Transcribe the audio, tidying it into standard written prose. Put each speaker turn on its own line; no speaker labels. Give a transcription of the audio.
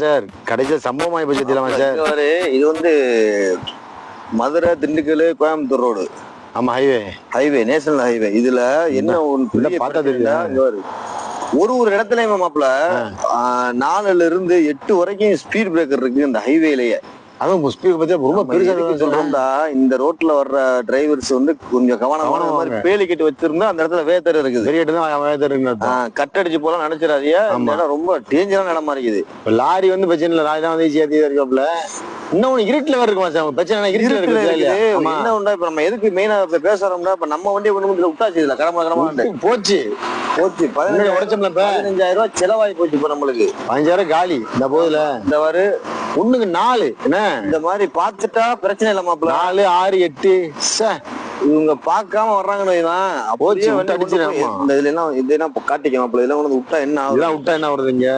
Sir கடைசியா சம்பவம் ஆகி போச்சு சார்.
இது வந்து மதுரை, திண்டுக்கல், கோயம்புத்தூர் ரோடு.
ஆமா,
ஹைவே நேஷனல் ஹைவே. இதுல என்ன
பார்த்தா தெரியுதா,
ஒரு இடத்துலயுமே மாப்பிள்ள 4ல இருந்து 8 வரைக்கும் ஸ்பீட் பிரேக்கர் இருக்கு இந்த ஹைவேலயே.
அதுவும் ரொம்ப
பெருசா இந்த ரோட்ல வர்ற டிரைவர்ஸ் வந்து கொஞ்சம் கவனமான மாதிரி பேலி கட்டி வச்சிருந்தா அந்த இடத்துல வேத்தர் இருக்குது. கட்டடிச்சு போல நினைச்சிடாதியா. இந்த இடம் ரொம்ப டேஞ்சரான இடமா இருக்குது.
லாரி வந்து பிரச்சனை இல்லை, லாரி தான் வந்து ஈஸியா இருக்காப்ல. இன்னும் இருட்டுல இருக்குமா சார் பிரச்சனை?
இருட்டுல என்ன உண்டா? இப்ப நம்ம எதுக்கு மெயினா பேசுறோம்னா, இப்ப நம்ம வண்டியை கொண்டு வந்து விட்டாச்சு. இதுல கடமை
போச்சு
15,000 ரூபாய் செலவாகி போச்சு. இப்ப நம்மளுக்கு
15,000 காலி. இந்த போதுல
இந்த வாரு
1க்கு 4 என்ன
இந்த மாதிரி பாத்துட்டா பிரச்சனை இல்ல மாப்பிள்ள.
4, 6, 8
இவங்க பாக்காம வர்றாங்கன்னு இந்த இதுல எல்லாம் காட்டிக்க மாப்பிள்ள. இதெல்லாம் விட்டா என்ன ஆகுது?
விட்டா என்ன வருதுங்க?